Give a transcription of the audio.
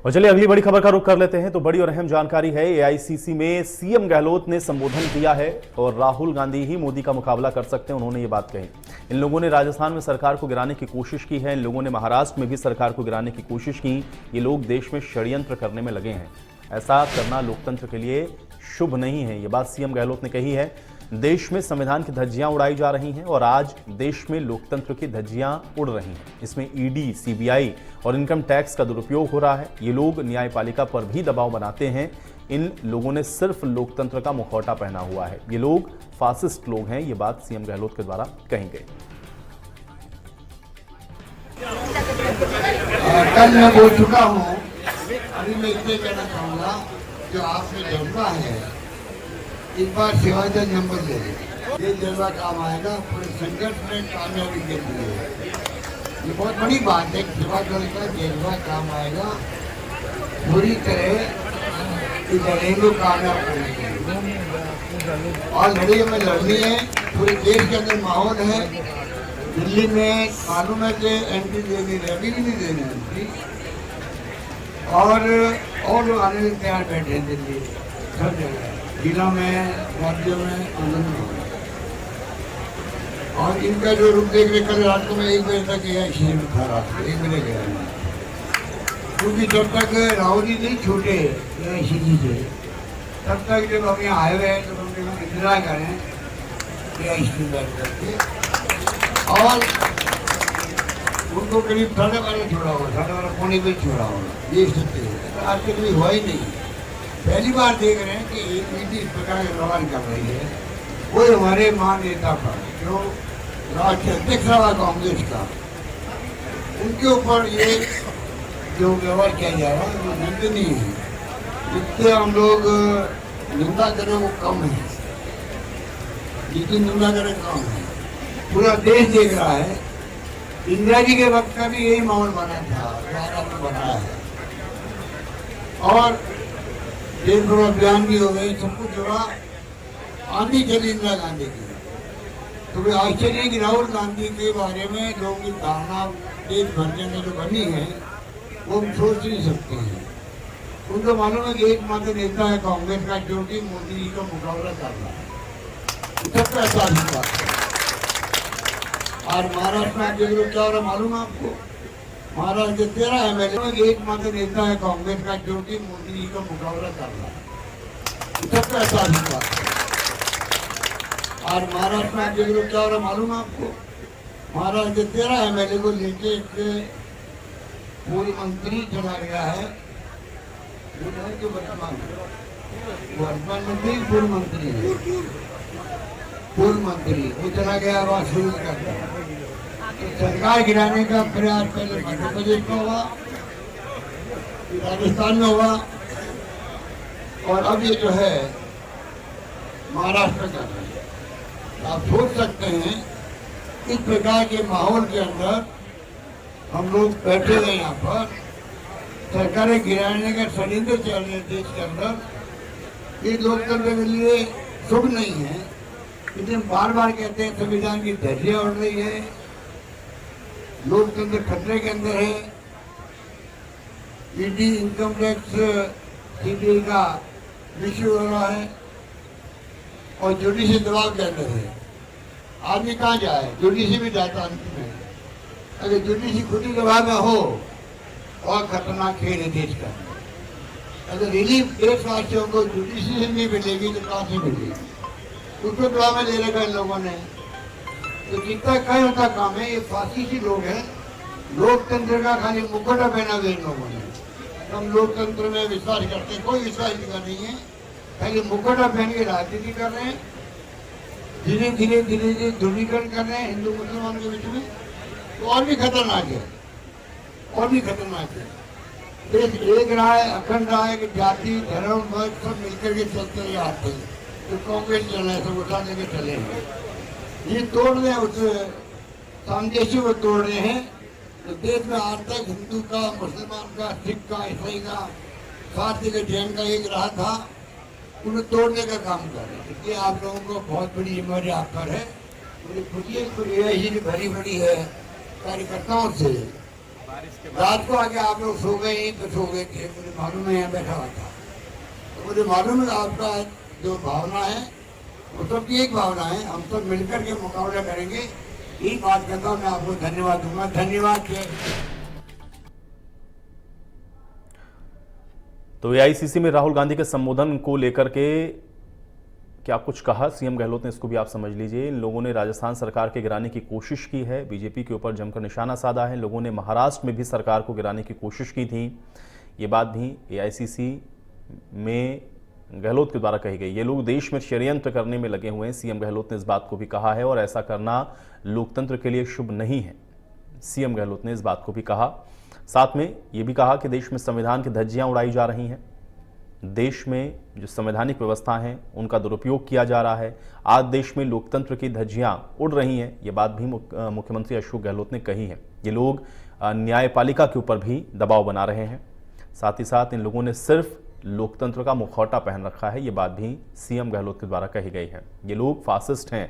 और चलिए अगली बड़ी खबर का रुख कर लेते हैं। तो बड़ी और अहम जानकारी है, एआईसीसी में सीएम गहलोत ने संबोधन दिया है और राहुल गांधी ही मोदी का मुकाबला कर सकते हैं, उन्होंने ये बात कही। इन लोगों ने राजस्थान में सरकार को गिराने की कोशिश की है, इन लोगों ने महाराष्ट्र में भी सरकार को गिराने की कोशिश की। ये लोग देश में षड्यंत्र करने में लगे हैं, ऐसा करना लोकतंत्र के लिए शुभ नहीं है, ये बात सीएम गहलोत ने कही है। देश में संविधान की धज्जियां उड़ाई जा रही हैं और आज देश में लोकतंत्र की धज्जियां उड़ रही हैं। इसमें ईडी, सीबीआई और इनकम टैक्स का दुरुपयोग हो रहा है। ये लोग न्यायपालिका पर भी दबाव बनाते हैं। इन लोगों ने सिर्फ लोकतंत्र का मुखौटा पहना हुआ है। ये लोग फासिस्ट लोग हैं, ये बात सीएम गहलोत के द्वारा कही गई। कल मैं बोल चुका हूँ, अभी मैं इतने कहना चाहूँगा, जो आपने जज्बा है इस बार शिवाजी नंबर ले लें। ये जज्बा काम आएगा पूरे संघर्ष में कामयाबी के लिए। ये बहुत बड़ी बात है, शिवाजी का जज्बा काम आएगा पूरी तरह इस लड़ाई को कामयाब करने के लिए। और लड़ाई में लड़नी है, पूरे देश के अंदर माहौल है। दिल्ली में मालूम है कि एंट्री देनी है, अभी भी नहीं देनी एंट्री, और लोग आने में तैयार बैठे हैं। दिल्ली सब जगह, जिला में, राज्यों में आनंद में। और इनका जो रुख देख रहे, कल रात को मैं 1 बजे तक गया, इसी में था रात को 1 बजे गया, क्योंकि जब तक राहुल जी नहीं छूटे इसी से, तब तक जब हम यहाँ आए हुए हैं तो हम इंतजार करें इसी बैठ करके। और उनको करीब 12:30 छोड़ा होगा, 12:30 पौने पे छोड़ा होगा। ये स्थिति है, आज तक कभी हुआ ही नहीं। पहली बार देख रहे हैं कि एक नीति इस प्रकार के व्यवहार कर रही है। कोई हमारे महान नेता पर, जो राष्ट्रीय अध्यक्ष रहा कांग्रेस का, उनके ऊपर ये जो व्यवहार किया जा रहा है वो निंदनीय है। जितने हम लोग निंदा करें वो कम है, जितनी निंदा करें कम है। पूरा देश देख रहा है। इंदिरा जी के वक्त का भी यही माहौल बना था, आपने बनाया है। और देश भर अभियान भी हो गए, सब कुछ हुआ, आंधी चली इंदिरा गांधी की। तो वे आश्चर्य है कि राहुल गांधी के बारे में लोगों की धारणा देश भर के अंदर जो बनी है वो हम सोच नहीं सकते हैं। उनको मालूम है कि एकमात्र नेता है कांग्रेस का जो कि मोदी जी का मुकाबला कर रहा है, सबका एहसास हुआ। और महाराष्ट्र में आप देख लो क्या हो रहा मालूम है आपको, महाराष्ट्र के 13 MLA एकमात्र नेता है कांग्रेस का जो कि मोदी जी का मुकाबला कर रहा है, सबका एहसास हुआ। और महाराष्ट्र में आप देख लो क्या हो रहा मालूम है आपको, महाराष्ट्र के 13 MLA को लेके एक पूर्व मंत्री चला गया है, जो वर्तमान मंत्री पूर्व मंत्री वो चला गया, आवाज शुरू करता है। सरकार गिराने का प्रयास पहले मध्य प्रदेश में हुआ, राजस्थान में हुआ, और अब ये जो है महाराष्ट्र में कर रहे हैं। आप सोच सकते हैं इस प्रकार के माहौल के अंदर हम लोग बैठे हैं यहाँ पर, सरकारें गिराने का षड्यंत्र चल रहे हैं देश के अंदर। ये लोकतंत्र के लिए शुभ नहीं है। इसलिए बार बार कहते हैं संविधान की धज्जियां उड़ रही है, लोकतंत्र खतरे के अंदर है। ईडी, इनकम टैक्स, सीबीआई का इश्यू हो रहा है और जुडिशरी दबाव के अंदर है। आदमी कहाँ जाए, जुडिशरी भी जाता अंत में। अगर जुडिशरी खुद ही दबाव में हो और खतरनाक खेल है देश का। अगर रिलीफ देशवासियों को जुडिशरी से नहीं मिलेगी तो कहाँ से मिलेगी, उसको दबाव में ले रखा इन लोगों ने। तो जितना कहीं होता काम है, ये फासिस्टी लोग हैं। लोकतंत्र का खाली मुखौटा पहना हुआ इन लोगों ने। हम लोकतंत्र में विश्वास करते हैं, कोई विश्वास नहीं है, खाली मुखौटा पहन के राजनीति कर रहे हैं। धीरे धीरे ध्रुवीकरण कर रहे हैं हिंदू मुसलमानों के बीच में। तो और भी खतरनाक है, और भी खतरनाक है। देश एक रहा है, अखंड रहा है कि जाति, धर्म, वर्ग सब मिलकर के चलते हुए आते हैं। तो कांग्रेस चल है, सब उठा लेके चले हैं। ये तोड़ रहे हैं, उस सामंजस्य को तोड़ रहे हैं। तो देश में आज तक हिंदू का, मुसलमान का, सिख का, ईसाई का, साथ ही जैन का एक रहा था, उन्हें तोड़ने का काम कर रहे हैं। इसलिए आप लोगों को बहुत बड़ी जिम्मेदारी आप पर है। मुझे खुशी भरी भरी है कार्यकर्ताओं से रात को आके आप लोग सो गए यहीं तो सो गए थे, मुझे मालूम है, यहाँ बैठा हुआ था, तो मुझे मालूम है आपका जो भावना है वो सबकी एक भावना है, हम सब मिलकर के मुकाबला करेंगे। यही बात करता हूँ, मैं आपको धन्यवाद दूंगा। धन्यवाद। तो एआईसीसी में राहुल गांधी के संबोधन को लेकर के क्या कुछ कहा सीएम गहलोत ने, इसको भी आप समझ लीजिए। इन लोगों ने राजस्थान सरकार के गिराने की कोशिश की है, बीजेपी के ऊपर जमकर निशाना साधा है। लोगों ने महाराष्ट्र में भी सरकार को गिराने की कोशिश की थी, ये बात भी एआईसीसी में गहलोत के द्वारा कही गई। ये लोग देश में षड्यंत्र करने में लगे हुए हैं, सीएम गहलोत ने इस बात को भी कहा है, और ऐसा करना लोकतंत्र के लिए शुभ नहीं है, सीएम गहलोत ने इस बात को भी कहा। साथ में ये भी कहा कि देश में संविधान की धज्जियां उड़ाई जा रही हैं, देश में जो संवैधानिक व्यवस्था है उनका दुरुपयोग किया जा रहा है। आज देश में लोकतंत्र की धज्जियां उड़ रही हैं, ये बात भी मुख्यमंत्री अशोक गहलोत ने कही है। ये लोग न्यायपालिका के ऊपर भी दबाव बना रहे हैं। साथ ही साथ इन लोगों ने सिर्फ लोकतंत्र का मुखौटा पहन रखा है, ये बात भी सीएम गहलोत के द्वारा कही गई है। ये लोग फासिस्ट हैं,